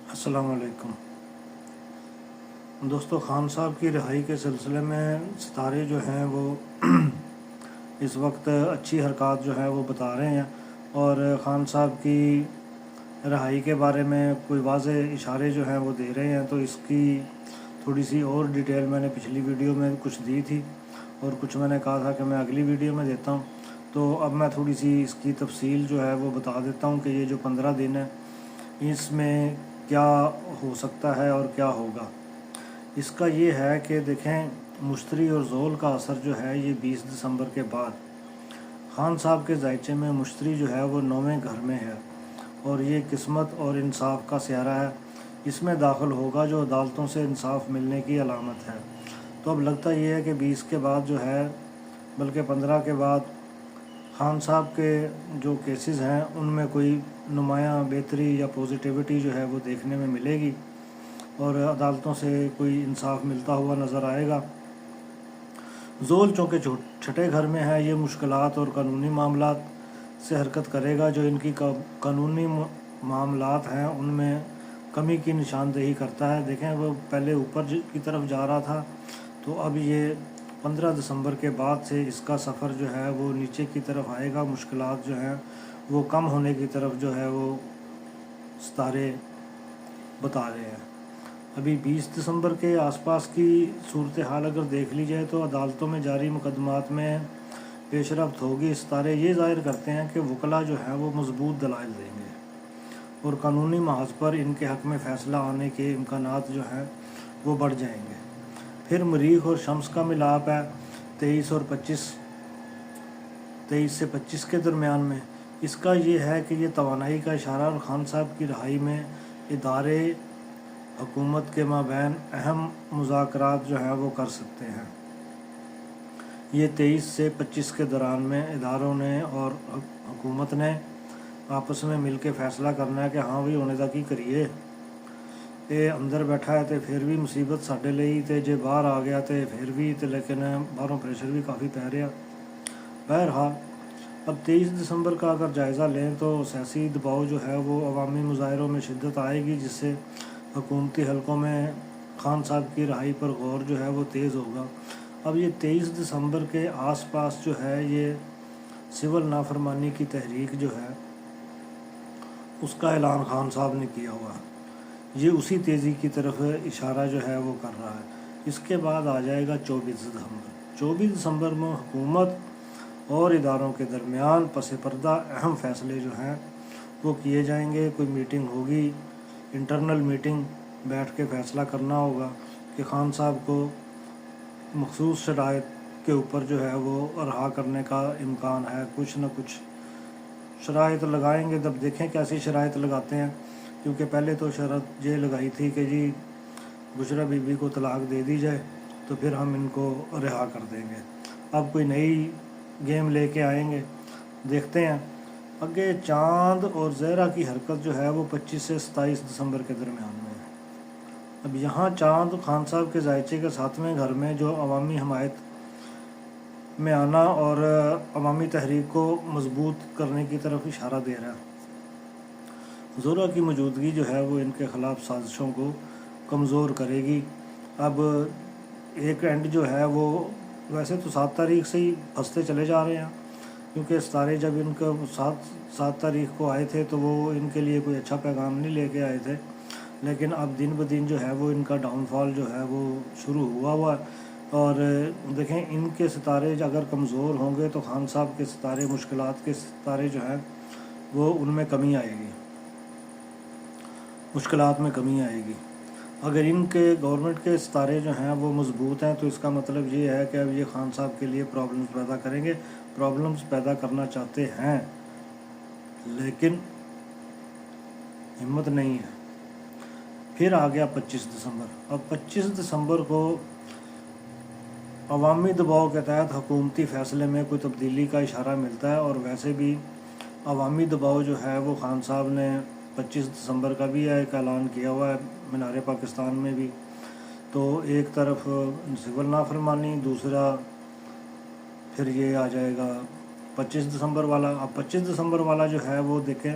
السلام علیکم دوستو، خان صاحب کی رہائی کے سلسلے میں ستارے جو ہیں وہ اس وقت اچھی حرکات جو ہیں وہ بتا رہے ہیں، اور خان صاحب کی رہائی کے بارے میں کوئی واضح اشارے جو ہیں وہ دے رہے ہیں۔ تو اس کی تھوڑی سی اور ڈیٹیل میں نے پچھلی ویڈیو میں کچھ دی تھی، اور کچھ میں نے کہا تھا کہ میں اگلی ویڈیو میں دیتا ہوں۔ تو اب میں تھوڑی سی اس کی تفصیل جو ہے وہ بتا دیتا ہوں کہ یہ جو 15 دن ہے اس میں کیا ہو سکتا ہے اور کیا ہوگا۔ اس کا یہ ہے کہ دیکھیں، مشتری اور زول کا اثر جو ہے یہ 20 دسمبر کے بعد خان صاحب کے ذائچے میں مشتری جو ہے وہ 9ویں گھر میں ہے، اور یہ قسمت اور انصاف کا سیارہ ہے۔ اس میں داخل ہوگا جو عدالتوں سے انصاف ملنے کی علامت ہے۔ تو اب لگتا یہ ہے کہ 20 کے بعد جو ہے، بلکہ 15 کے بعد خان صاحب کے جو کیسز ہیں ان میں کوئی نمایاں بہتری یا پوزیٹیوٹی جو ہے وہ دیکھنے میں ملے گی، اور عدالتوں سے کوئی انصاف ملتا ہوا نظر آئے گا۔ زول چونکہ چھٹے گھر میں ہے، یہ مشکلات اور قانونی معاملات سے حرکت کرے گا۔ جو ان کی قانونی معاملات ہیں ان میں کمی کی نشاندہی کرتا ہے۔ دیکھیں، وہ پہلے اوپر کی طرف جا رہا تھا، تو اب یہ 15 دسمبر کے بعد سے اس کا سفر جو ہے وہ نیچے کی طرف آئے گا۔ مشکلات جو ہیں وہ کم ہونے کی طرف جو ہے وہ ستارے بتا رہے ہیں۔ ابھی 20 دسمبر کے آس پاس کی صورتحال اگر دیکھ لی جائے تو عدالتوں میں جاری مقدمات میں پیش رفت ہوگی۔ ستارے یہ ظاہر کرتے ہیں کہ وکلاء جو ہیں وہ مضبوط دلائل دیں گے، اور قانونی محاذ پر ان کے حق میں فیصلہ آنے کے امکانات جو ہیں وہ بڑھ جائیں گے۔ پھر مریخ اور شمس کا ملاپ ہے 23 سے 25 کے درمیان میں۔ اس کا یہ ہے کہ یہ توانائی کا اشارہ اور خان صاحب کی رہائی میں ادارے حکومت کے مابین اہم مذاکرات جو ہیں وہ کر سکتے ہیں۔ یہ 23 سے 25 کے دوران میں اداروں نے اور حکومت نے آپس میں مل کے فیصلہ کرنا ہے کہ ہاں بھی ہونے تک ہی کریے، اے اندر بیٹھا ہے تے پھر بھی مصیبت ساڈے لئی، تے جے باہر آ گیا تے پھر بھی، تے لیکن باہروں پریشر بھی کافی پی رہا۔ بہرحال اب 23 دسمبر کا اگر جائزہ لیں تو سیاسی دباؤ جو ہے وہ عوامی مظاہروں میں شدت آئے گی، جس سے حکومتی حلقوں میں خان صاحب کی رہائی پر غور جو ہے وہ تیز ہوگا۔ اب یہ 23 دسمبر کے آس پاس جو ہے یہ سول نافرمانی کی تحریک جو ہے اس کا اعلان خان صاحب نے کیا ہوا ہے۔ یہ اسی تیزی کی طرف اشارہ جو ہے وہ کر رہا ہے۔ اس کے بعد آ جائے گا 24 دسمبر۔ 24 دسمبر میں حکومت اور اداروں کے درمیان پس پردہ اہم فیصلے جو ہیں وہ کیے جائیں گے۔ کوئی میٹنگ ہوگی، انٹرنل میٹنگ، بیٹھ کے فیصلہ کرنا ہوگا کہ خان صاحب کو مخصوص شرائط کے اوپر جو ہے وہ رہا کرنے کا امکان ہے۔ کچھ نہ کچھ شرائط لگائیں گے، تب دیکھیں کیسی شرائط لگاتے ہیں، کیونکہ پہلے تو شرط یہ لگائی تھی کہ جی بشریٰ بی بی کو طلاق دے دی جائے تو پھر ہم ان کو رہا کر دیں گے۔ اب کوئی نئی گیم لے کے آئیں گے، دیکھتے ہیں۔ آگے چاند اور زہرہ کی حرکت جو ہے وہ 25 سے 27 دسمبر کے درمیان میں ہے۔ اب یہاں چاند خان صاحب کے ذائچے کے 7ویں گھر میں جو عوامی حمایت میں آنا اور عوامی تحریک کو مضبوط کرنے کی طرف اشارہ دے رہا ہے۔ زورا کی موجودگی جو ہے وہ ان کے خلاف سازشوں کو کمزور کرے گی۔ اب ایک اینڈ جو ہے وہ ویسے تو 7 تاریخ سے ہی پھنستے چلے جا رہے ہیں، کیونکہ ستارے جب ان کو 7 تاریخ کو آئے تھے تو وہ ان کے لیے کوئی اچھا پیغام نہیں لے کے آئے تھے، لیکن اب دن بدن جو ہے وہ ان کا ڈاؤن فال جو ہے وہ شروع ہوا ہے۔ اور دیکھیں، ان کے ستارے اگر کمزور ہوں گے تو خان صاحب کے ستارے، مشکلات کے ستارے جو ہیں وہ ان میں کمی آئے گی، مشکلات میں کمی آئے گی۔ اگر ان کے گورنمنٹ کے ستارے جو ہیں وہ مضبوط ہیں تو اس کا مطلب یہ ہے کہ اب یہ خان صاحب کے لیے پرابلمز پیدا کریں گے، پرابلمز پیدا کرنا چاہتے ہیں لیکن ہمت نہیں ہے۔ پھر آ گیا 25 دسمبر۔ اب 25 دسمبر کو عوامی دباؤ کے تحت حکومتی فیصلے میں کوئی تبدیلی کا اشارہ ملتا ہے، اور ویسے بھی عوامی دباؤ جو ہے وہ خان صاحب نے 25 دسمبر کا بھی ایک اعلان کیا ہوا ہے مینار پاکستان میں بھی۔ تو ایک طرف سول نافرمانی، دوسرا پھر یہ آ جائے گا 25 دسمبر والا۔ اب 25 دسمبر والا جو ہے وہ دیکھیں،